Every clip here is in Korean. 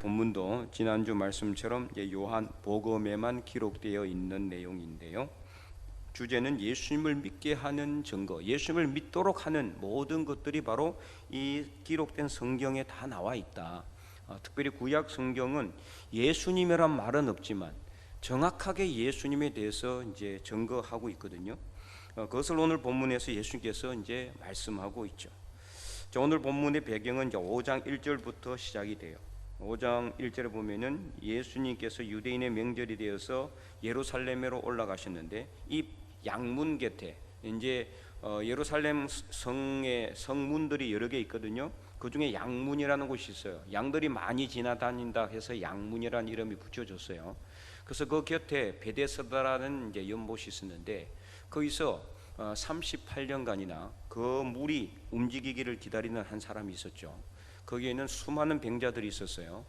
본문도 지난주 말씀처럼 요한 복음에만 기록되어 있는 내용인데요. 주제는 예수님을 믿게 하는 증거, 예수님을 믿도록 하는 모든 것들이 바로 이 기록된 성경에 다 나와 있다. 특별히 구약 성경은 예수님이란 말은 없지만 정확하게 예수님에 대해서 이제 증거하고 있거든요. 그것을 오늘 본문에서 예수님께서 이제 말씀하고 있죠. 오늘 본문의 배경은 이제 5장 1절부터 시작이 돼요. 5장 1절에 보면은 예수님께서 유대인의 명절이 되어서 예루살렘으로 올라가셨는데 이 양문 곁에 이제 예루살렘 성의 성문들이 여러 개 있거든요. 그 중에 양문이라는 곳이 있어요. 양들이 많이 지나다닌다 해서 양문이라는 이름이 붙여졌어요. 그래서 그 곁에 베데스다라는 이제 연못이 있었는데 거기서 38년간이나 그 물이 움직이기를 기다리는 한 사람이 있었죠. 거기에는 수많은 병자들이 있었어요.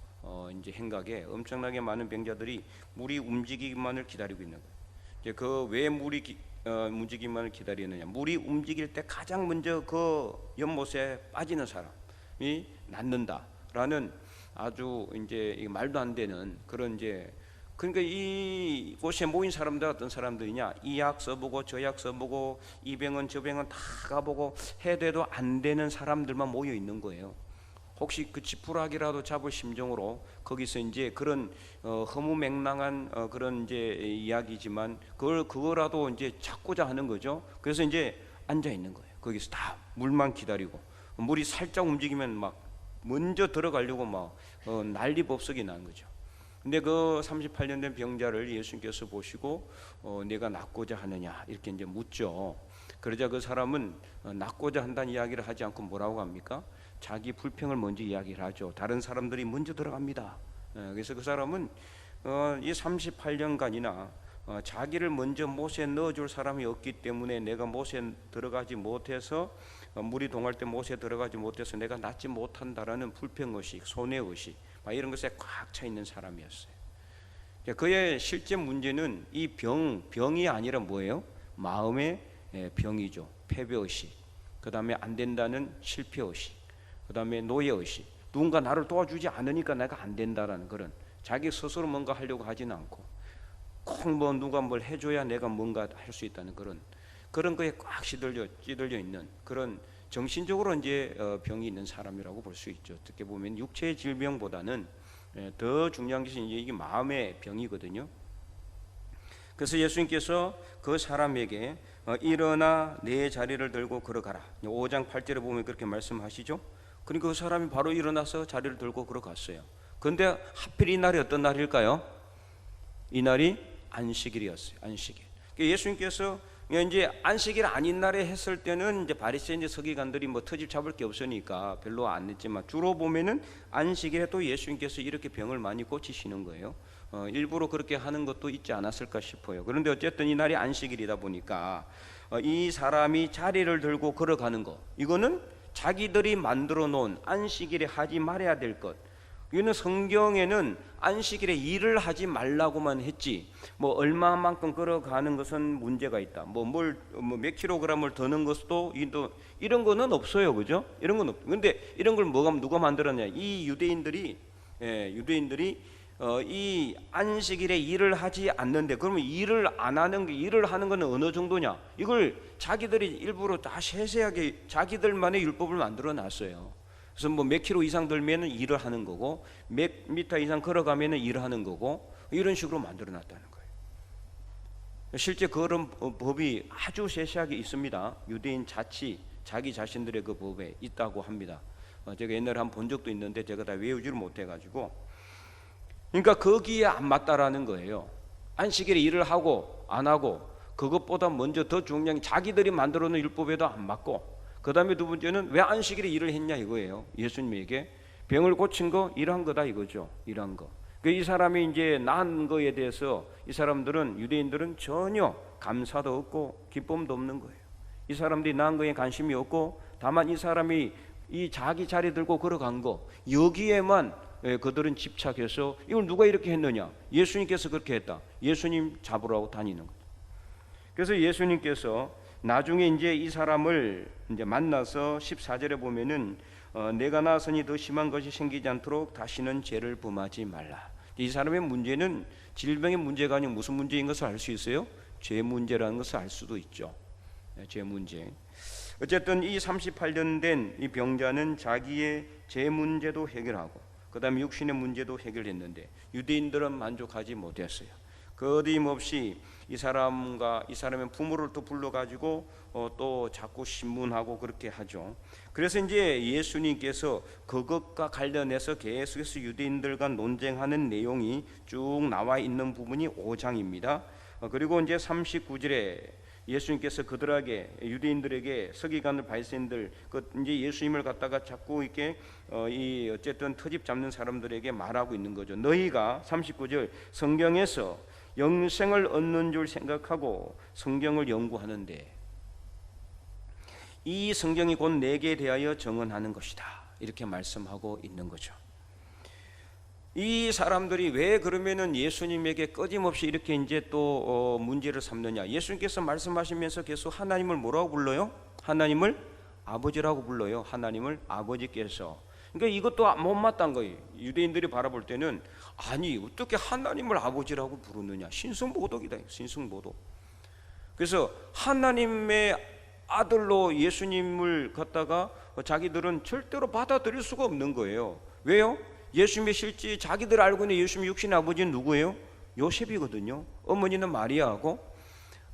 이제 행각에 엄청나게 많은 병자들이 물이 움직이기만을 기다리고 있는 거예요. 이제 그 왜 물이 움직이기만을 기다리느냐? 물이 움직일 때 가장 먼저 그 연못에 빠지는 사람이 낫는다라는 아주 이제 말도 안 되는 그런 이제 그러니까 이 곳에 모인 사람들 어떤 사람들이냐? 이 약 써보고 저 약 써보고 이 병은 저 병은 다 가보고 해대도 안 되는 사람들만 모여 있는 거예요. 혹시 그 지푸라기라도 잡을 심정으로 거기서 이제 그런 허무맹랑한 그런 이제 이야기지만 그거라도 이제 찾고자 하는 거죠. 그래서 이제 앉아 있는 거예요. 거기서 다 물만 기다리고 물이 살짝 움직이면 막 먼저 들어가려고 막 난리법석이 난 거죠. 근데 그 38년 된 병자를 예수님께서 보시고 내가 낫고자 하느냐 이렇게 이제 묻죠. 그러자 그 사람은 낫고자 한다는 이야기를 하지 않고 뭐라고 합니까? 자기 불평을 먼저 이야기를 하죠. 다른 사람들이 먼저 들어갑니다. 그래서 그 사람은 이 38년간이나 자기를 먼저 못에 넣어줄 사람이 없기 때문에 내가 못에 들어가지 못해서 물이 동할 때 못에 들어가지 못해서 내가 낫지 못한다라는 불평의식, 손해의식 이런 것에 꽉 차 있는 사람이었어요. 그의 실제 문제는 이 병이 아니라 뭐예요? 마음의 병이죠. 패배의식, 그 다음에 안 된다는 실패의식, 그 다음에 노예의식. 누군가 나를 도와주지 않으니까 내가 안 된다라는 그런 자기 스스로 뭔가 하려고 하지는 않고 꼭 뭐 누가 뭘 해줘야 내가 뭔가 할 수 있다는 그런 거에 꽉 찌들려 있는 그런 정신적으로 이제 병이 있는 사람이라고 볼 수 있죠. 어떻게 보면 육체의 질병보다는 더 중요한 것이 이제 이게 마음의 병이거든요. 그래서 예수님께서 그 사람에게 일어나 내 자리를 들고 걸어가라. 5장 8절에 보면 그렇게 말씀하시죠. 그러니까 그 사람이 바로 일어나서 자리를 들고 걸어갔어요. 그런데 하필 이 날이 어떤 날일까요? 이 날이 안식일이었어요. 안식일. 예수님께서 이제 안식일 아닌 날에 했을 때는 이제 바리새인 서기관들이 뭐 터집 잡을 게 없으니까 별로 안 했지만 주로 보면은 안식일에 또 예수님께서 이렇게 병을 많이 고치시는 거예요. 일부러 그렇게 하는 것도 있지 않았을까 싶어요. 그런데 어쨌든 이 날이 안식일이다 보니까 이 사람이 자리를 들고 걸어가는 거, 이거는 자기들이 만들어 놓은 안식일에 하지 말아야 될 것. 이거는 성경에는 안식일에 일을 하지 말라고만 했지 뭐 얼마만큼 걸어가는 것은 문제가 있다. 몇 킬로그램을 더는 것도 이런 거는 없어요, 그죠? 이런 건 없. 근데 이런 걸 누가 만들었냐? 이 유대인들이 이 안식일에 일을 하지 않는데 그러면 일을 하는 건 어느 정도냐? 이걸 자기들이 일부러 다 세세하게 자기들만의 율법을 만들어 놨어요. 그래서 뭐 몇 킬로 이상 들면은 일을 하는 거고 몇 미터 이상 걸어가면은 일을 하는 거고 이런 식으로 만들어 놨다는 거예요. 실제 그런 법이 아주 세세하게 있습니다. 유대인 자기 자신들의 그 법에 있다고 합니다. 제가 옛날에 한번 본 적도 있는데 제가 다 외우지를 못해가지고 그러니까 거기에 안 맞다라는 거예요. 안식일에 일을 하고 안 하고 그것보다 먼저 더 중요한 자기들이 만들어 놓은 율법에도 안 맞고 그 다음에 두 번째는 왜 안식일에 일을 했냐 이거예요. 예수님에게 병을 고친 거 일한 거다 이거죠. 일한 거. 이 사람이 이제 난 거에 대해서 이 사람들은 유대인들은 전혀 감사도 없고 기쁨도 없는 거예요. 이 사람들이 난 거에 관심이 없고 다만 이 사람이 이 자기 자리 들고 걸어간 거 여기에만 그들은 집착해서 이걸 누가 이렇게 했느냐? 예수님께서 그렇게 했다. 예수님 잡으라고 다니는 거죠. 그래서 예수님께서 나중에 이제 이 사람을 이제 만나서 14절에 보면은 내가 나서니 더 심한 것이 생기지 않도록 다시는 죄를 범하지 말라. 이 사람의 문제는 질병의 문제가 아니고 무슨 문제인 것을 알 수 있어요? 죄 문제라는 것을 알 수도 있죠. 죄 문제. 어쨌든 이 38년 된 이 병자는 자기의 죄 문제도 해결하고 그 다음에 육신의 문제도 해결했는데 유대인들은 만족하지 못했어요. 거림없이 이 사람의 부모를 또 불러가지고 또 자꾸 신문하고 그렇게 하죠. 그래서 이제 예수님께서 그것과 관련해서 계속해서 유대인들과 논쟁하는 내용이 쭉 나와 있는 부분이 5장입니다. 그리고 이제 39절에 예수님께서 그들에게 유대인들에게 서기관들 바리새인들 이제 예수님을 갖다가 자꾸 이렇게 이 어쨌든 터집 잡는 사람들에게 말하고 있는 거죠. 너희가 39절 성경에서 영생을 얻는 줄 생각하고 성경을 연구하는데 이 성경이 곧 내게 대하여 정언하는 것이다. 이렇게 말씀하고 있는 거죠. 이 사람들이 왜 그러면은 예수님에게 끊임없이 이렇게 이제 또 문제를 삼느냐? 예수님께서 말씀하시면서 계속 하나님을 뭐라고 불러요? 하나님을 아버지라고 불러요. 하나님을 아버지께서. 그러니까 이것도 못마땅한 거예요. 유대인들이 바라볼 때는 아니 어떻게 하나님을 아버지라고 부르느냐? 신성모독이다. 신성모독. 그래서 하나님의 아들로 예수님을 갖다가 자기들은 절대로 받아들일 수가 없는 거예요. 왜요? 예수님의 실제 자기들 알고 있는 예수님의 육신의 아버지는 누구예요? 요셉이거든요. 어머니는 마리아하고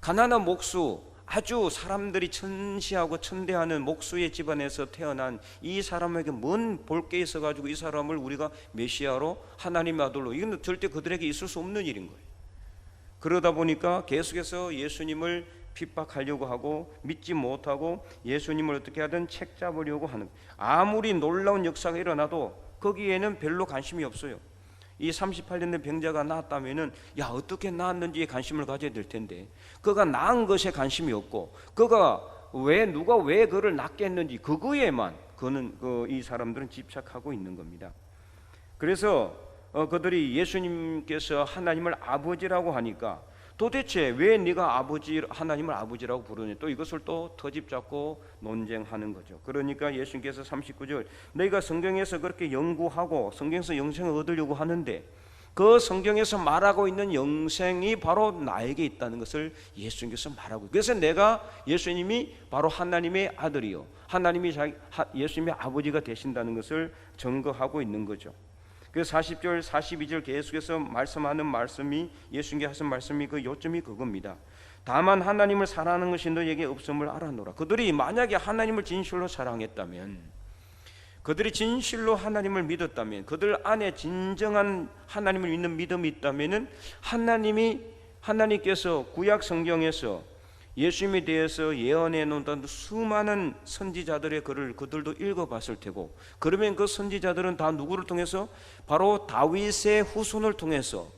가난한 목수, 아주 사람들이 천시하고 천대하는 목수의 집안에서 태어난 이 사람에게 뭔 볼 게 있어가지고 이 사람을 우리가 메시아로 하나님의 아들로, 이건 절대 그들에게 있을 수 없는 일인 거예요. 그러다 보니까 계속해서 예수님을 핍박하려고 하고 믿지 못하고 예수님을 어떻게 하든 책 잡으려고 하는, 아무리 놀라운 역사가 일어나도 거기에는 별로 관심이 없어요. 이 38년 된 병자가 나았다면은 야 어떻게 나았는지에 관심을 가져야 될 텐데 그가 나은 것에 관심이 없고 그가 누가 왜 그를 낫게 했는지 그거에만 이 사람들은 집착하고 있는 겁니다. 그래서 그들이 예수님께서 하나님을 아버지라고 하니까 도대체 왜 네가 하나님을 아버지라고 부르냐, 또 이것을 또 터집 잡고 논쟁하는 거죠. 그러니까 예수님께서 39절 너희가 성경에서 그렇게 연구하고 성경에서 영생을 얻으려고 하는데 그 성경에서 말하고 있는 영생이 바로 나에게 있다는 것을 예수님께서 말하고, 그래서 예수님이 바로 하나님의 아들이요 예수님의 아버지가 되신다는 것을 증거하고 있는 거죠. 그 40절 42절 계속해서 말씀하는 말씀이 예수님께 하신 말씀이 그 요점이 그겁니다. 다만 하나님을 사랑하는 것이 너에게 없음을 알아노라. 그들이 만약에 하나님을 진실로 사랑했다면, 그들이 진실로 하나님을 믿었다면, 그들 안에 진정한 하나님을 믿는 믿음이 있다면은 하나님께서 구약 성경에서 예수님에 대해서 예언해 놓은 수많은 선지자들의 글을 그들도 읽어봤을 테고, 그러면 그 선지자들은 다 누구를 통해서? 바로 다윗의 후손을 통해서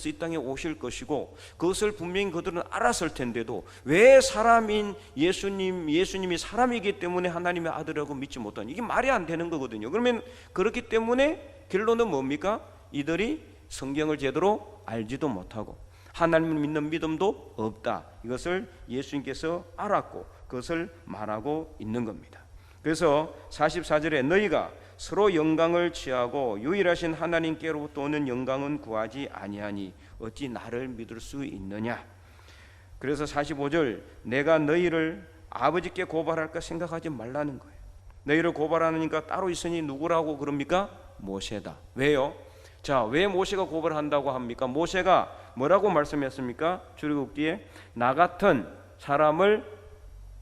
이 땅에 오실 것이고 그것을 분명히 그들은 알았을 텐데도 왜 사람인 예수님이 사람이기 때문에 하나님의 아들이라고 믿지 못하는, 이게 말이 안 되는 거거든요. 그러면 그렇기 때문에 결론은 뭡니까? 이들이 성경을 제대로 알지도 못하고 하나님을 믿는 믿음도 없다. 이것을 예수님께서 알았고 그것을 말하고 있는 겁니다. 그래서 44절에 너희가 서로 영광을 취하고 유일하신 하나님께로부터 오는 영광은 구하지 아니하니 어찌 나를 믿을 수 있느냐. 그래서 45절 내가 너희를 아버지께 고발할까 생각하지 말라는 거예요. 너희를 고발하니까 따로 있으니 누구라고 그럽니까? 모세다. 왜요? 자, 왜 모세가 고발한다고 합니까? 모세가 뭐라고 말씀했습니까? 출애굽기에 나 같은 사람을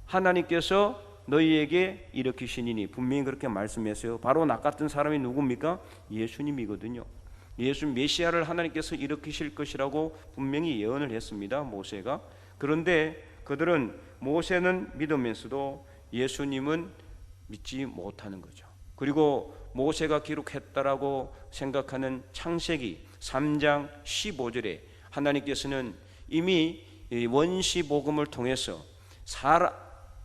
하나님께서 너희에게 일으키시니니, 분명히 그렇게 말씀했어요. 바로 나 같은 사람이 누굽니까? 예수님이거든요. 예수 메시아를 하나님께서 일으키실 것이라고 분명히 예언을 했습니다, 모세가. 그런데 그들은 모세는 믿으면서도 예수님은 믿지 못하는 거죠. 그리고 모세가 기록했다라고 생각하는 창세기 3장 15절에 하나님께서는 이미 원시 복음을 통해서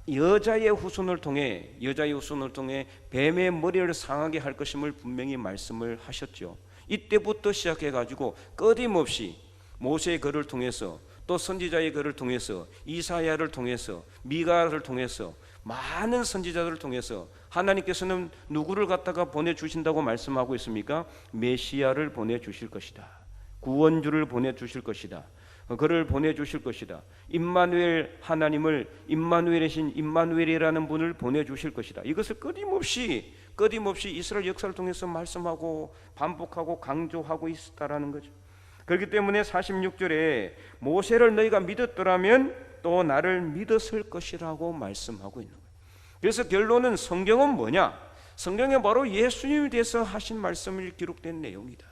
여자의 후손을 통해 뱀의 머리를 상하게 할 것임을 분명히 말씀을 하셨죠. 이때부터 시작해 가지고 끊임없이 모세의 글을 통해서 또 선지자의 글을 통해서 이사야를 통해서 미가를 통해서 많은 선지자들을 통해서 하나님께서는 누구를 갖다가 보내주신다고 말씀하고 있습니까? 메시아를 보내주실 것이다. 구원주를 보내주실 것이다. 그를 보내주실 것이다. 임마누엘, 하나님을 임마누엘이신 임마누엘이라는 분을 보내주실 것이다. 이것을 끊임없이 이스라엘 역사를 통해서 말씀하고 반복하고 강조하고 있었다라는 거죠. 그렇기 때문에 46절에 모세를 너희가 믿었더라면 또 나를 믿었을 것이라고 말씀하고 있는 거예요. 그래서 결론은 성경은 뭐냐? 성경에 바로 예수님에 대해서 하신 말씀이 기록된 내용이다.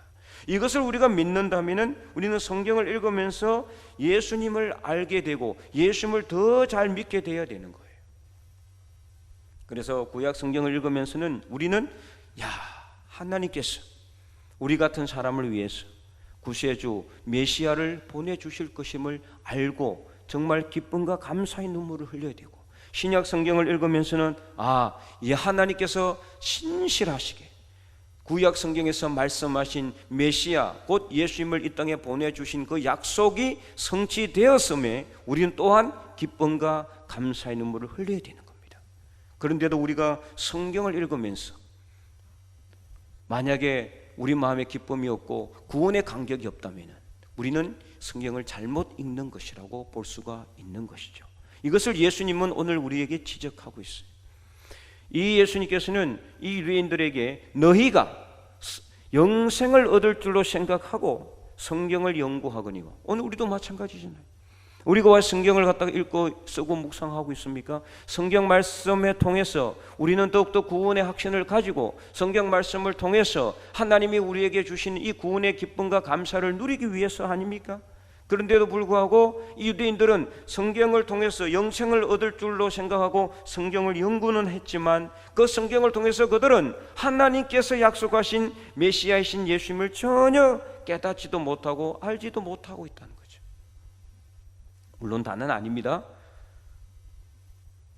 이것을 우리가 믿는다면 우리는 성경을 읽으면서 예수님을 알게 되고 예수님을 더 잘 믿게 되어야 되는 거예요. 그래서 구약 성경을 읽으면서는 우리는 하나님께서 우리 같은 사람을 위해서 구세주 메시아를 보내주실 것임을 알고 정말 기쁨과 감사의 눈물을 흘려야 되고, 신약 성경을 읽으면서는 이 하나님께서 신실하시게 구약 성경에서 말씀하신 메시아 곧 예수님을 이 땅에 보내주신 그 약속이 성취되었음에 우리는 또한 기쁨과 감사의 눈물을 흘려야 되는 겁니다. 그런데도 우리가 성경을 읽으면서 만약에 우리 마음에 기쁨이 없고 구원의 감격이 없다면 우리는 성경을 잘못 읽는 것이라고 볼 수가 있는 것이죠. 이것을 예수님은 오늘 우리에게 지적하고 있어요. 이 예수님께서는 이 유대인들에게 너희가 영생을 얻을 줄로 생각하고 성경을 연구하거니와, 오늘 우리도 마찬가지잖아요. 우리가 왜 성경을 갖다가 읽고 쓰고 묵상하고 있습니까? 성경 말씀에 통해서 우리는 더욱더 구원의 확신을 가지고 성경 말씀을 통해서 하나님이 우리에게 주신 이 구원의 기쁨과 감사를 누리기 위해서 아닙니까? 그런데도 불구하고 이 유대인들은 성경을 통해서 영생을 얻을 줄로 생각하고 성경을 연구는 했지만 그 성경을 통해서 그들은 하나님께서 약속하신 메시아이신 예수님을 전혀 깨닫지도 못하고 알지도 못하고 있다는 거죠. 물론 다는 아닙니다.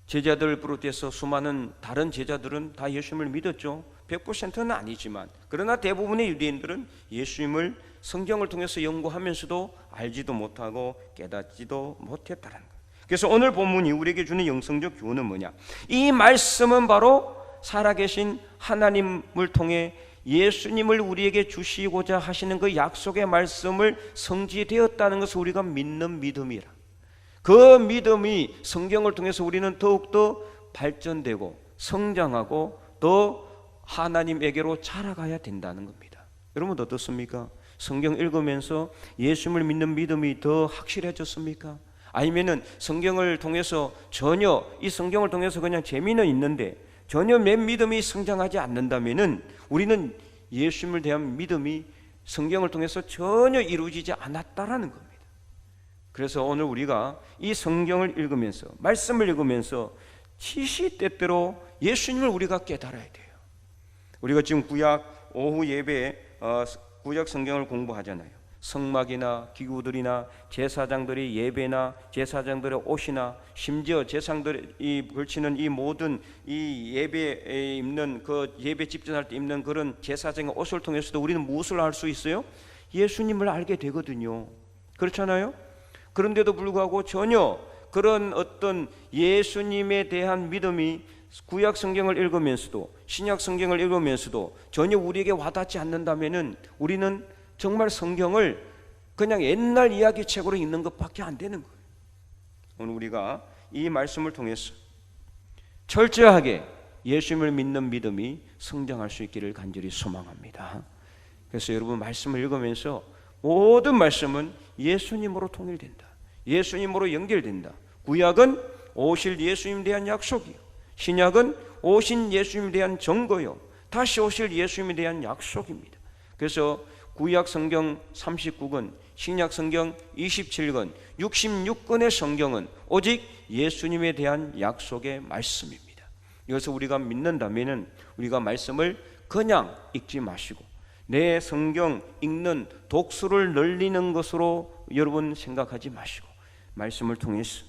제자들을 비롯해서 수많은 다른 제자들은 다 예수님을 믿었죠. 100%는 아니지만 그러나 대부분의 유대인들은 예수님을 성경을 통해서 연구하면서도 알지도 못하고 깨닫지도 못했다는 거예요. 그래서 오늘 본문이 우리에게 주는 영성적 교훈은 뭐냐? 이 말씀은 바로 살아계신 하나님을 통해 예수님을 우리에게 주시고자 하시는 그 약속의 말씀을 성취되었다는 것을 우리가 믿는 믿음이라. 그 믿음이 성경을 통해서 우리는 더욱더 발전되고 성장하고 또 하나님에게로 자라가야 된다는 겁니다. 여러분 어떻습니까? 성경 읽으면서 예수님을 믿는 믿음이 더 확실해졌습니까? 아니면은 성경을 통해서 전혀 이 성경을 통해서 그냥 재미는 있는데 전혀 내 믿음이 성장하지 않는다면은 우리는 예수님을 대한 믿음이 성경을 통해서 전혀 이루어지지 않았다라는 겁니다. 그래서 오늘 우리가 이 성경을 읽으면서 말씀을 읽으면서 시시때때로 예수님을 우리가 깨달아야 돼요. 우리가 지금 구약 오후 예배에 구약 성경을 공부하잖아요. 성막이나 기구들이나 제사장들의 예배나 제사장들의 옷이나 심지어 제사장들이 걸치는 이 모든 이 예배에 입는 그 예배 집전할 때 입는 그런 제사장의 옷을 통해서도 우리는 무엇을 알 수 있어요? 예수님을 알게 되거든요. 그렇잖아요? 그런데도 불구하고 전혀 그런 어떤 예수님에 대한 믿음이 구약 성경을 읽으면서도 신약 성경을 읽으면서도 전혀 우리에게 와닿지 않는다면은 우리는 정말 성경을 그냥 옛날 이야기책으로 읽는 것밖에 안 되는 거예요. 오늘 우리가 이 말씀을 통해서 철저하게 예수님을 믿는 믿음이 성장할 수 있기를 간절히 소망합니다. 그래서 여러분 말씀을 읽으면서 모든 말씀은 예수님으로 통일된다. 예수님으로 연결된다. 구약은 오실 예수님에 대한 약속이요, 신약은 오신 예수님에 대한 증거요, 다시 오실 예수님에 대한 약속입니다. 그래서 구약 성경 39권, 신약 성경 27권, 66권의 성경은 오직 예수님에 대한 약속의 말씀입니다. 이것을 우리가 믿는다면 우리가 말씀을 그냥 읽지 마시고 내 성경 읽는 독수를 늘리는 것으로 여러분 생각하지 마시고 말씀을 통해서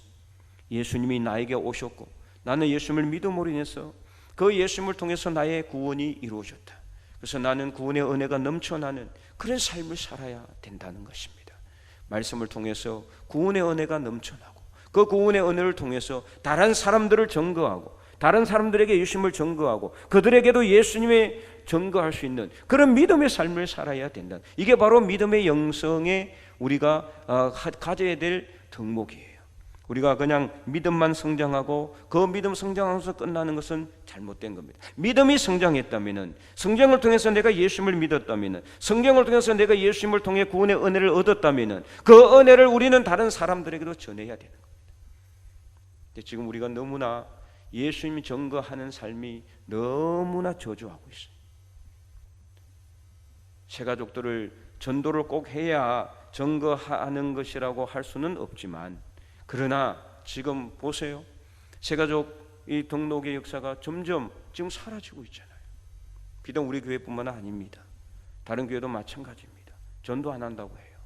예수님이 나에게 오셨고 나는 예수님을 믿음으로 인해서 그 예수님을 통해서 나의 구원이 이루어졌다. 그래서 나는 구원의 은혜가 넘쳐나는 그런 삶을 살아야 된다는 것입니다. 말씀을 통해서 구원의 은혜가 넘쳐나고 그 구원의 은혜를 통해서 다른 사람들을 증거하고 다른 사람들에게 예수님을 증거하고 그들에게도 예수님의 증거할 수 있는 그런 믿음의 삶을 살아야 된다. 이게 바로 믿음의 영성에 우리가 가져야 될 덕목이에요. 우리가 그냥 믿음만 성장하고 그 믿음 성장하면서 끝나는 것은 잘못된 겁니다. 믿음이 성장했다면, 성경을 통해서 내가 예수님을 믿었다면, 성경을 통해서 내가 예수님을 통해 구원의 은혜를 얻었다면 그 은혜를 우리는 다른 사람들에게도 전해야 되는 겁니다. 근데 지금 우리가 너무나 예수님이 증거하는 삶이 너무나 저조하고 있어요. 새 가족들을 전도를 꼭 해야 증거하는 것이라고 할 수는 없지만, 그러나 지금 보세요. 새가족 이 등록의 역사가 점점 지금 사라지고 있잖아요. 비단 우리 교회뿐만 아닙니다. 다른 교회도 마찬가지입니다. 전도 안 한다고 해요.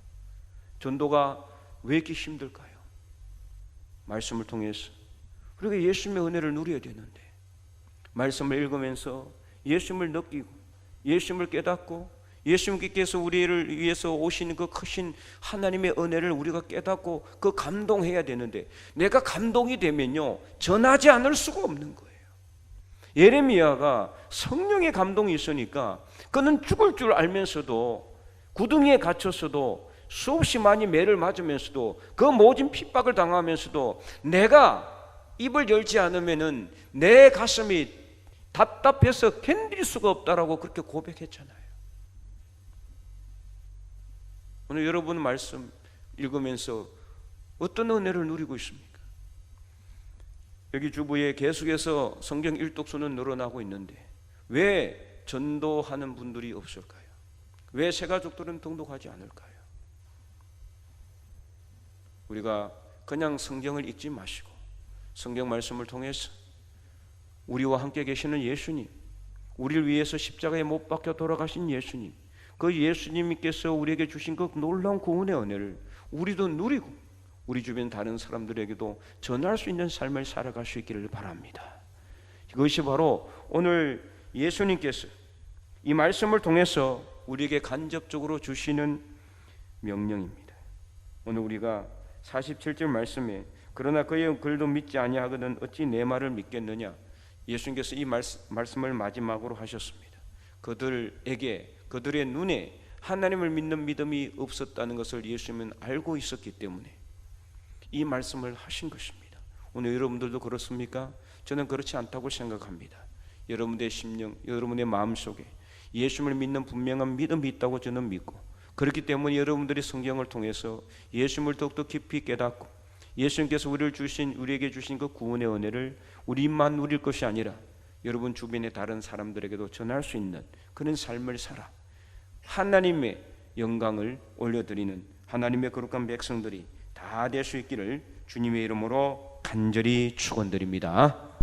전도가 왜 이렇게 힘들까요? 말씀을 통해서 우리가 예수님의 은혜를 누려야 되는데, 말씀을 읽으면서 예수님을 느끼고 예수님을 깨닫고 예수님께서 우리를 위해서 오신 그 크신 하나님의 은혜를 우리가 깨닫고 그 감동해야 되는데, 내가 감동이 되면요 전하지 않을 수가 없는 거예요. 예레미야가 성령의 감동이 있으니까 그는 죽을 줄 알면서도, 구덩이에 갇혔어도, 수없이 많이 매를 맞으면서도, 그 모진 핍박을 당하면서도 내가 입을 열지 않으면은 내 가슴이 답답해서 견딜 수가 없다라고 그렇게 고백했잖아요. 오늘 여러분 말씀 읽으면서 어떤 은혜를 누리고 있습니까? 여기 주부에 계속해서 성경 일독수는 늘어나고 있는데 왜 전도하는 분들이 없을까요? 왜 새가족들은 등록하지 않을까요? 우리가 그냥 성경을 읽지 마시고 성경 말씀을 통해서 우리와 함께 계시는 예수님, 우리를 위해서 십자가에 못 박혀 돌아가신 예수님, 그 예수님께서 우리에게 주신 그 놀라운 구원의 은혜를 우리도 누리고 우리 주변 다른 사람들에게도 전할 수 있는 삶을 살아갈 수 있기를 바랍니다. 이것이 바로 오늘 예수님께서 이 말씀을 통해서 우리에게 간접적으로 주시는 명령입니다. 오늘 우리가 47절 말씀에 그러나 그의 글도 믿지 아니하거든 어찌 내 말을 믿겠느냐, 예수님께서 이 말씀을 마지막으로 하셨습니다. 그들에게, 그들의 눈에 하나님을 믿는 믿음이 없었다는 것을 예수님은 알고 있었기 때문에 이 말씀을 하신 것입니다. 오늘 여러분들도 그렇습니까? 저는 그렇지 않다고 생각합니다. 여러분의 심령, 여러분의 마음속에 예수님을 믿는 분명한 믿음이 있다고 저는 믿고, 그렇기 때문에 여러분들이 성경을 통해서 예수님을 더욱더 깊이 깨닫고 예수님께서 우리에게 주신 그 구원의 은혜를 우리만 누릴 것이 아니라 여러분 주변의 다른 사람들에게도 전할 수 있는 그런 삶을 살아 하나님의 영광을 올려드리는 하나님의 거룩한 백성들이 다 될 수 있기를 주님의 이름으로 간절히 축원드립니다.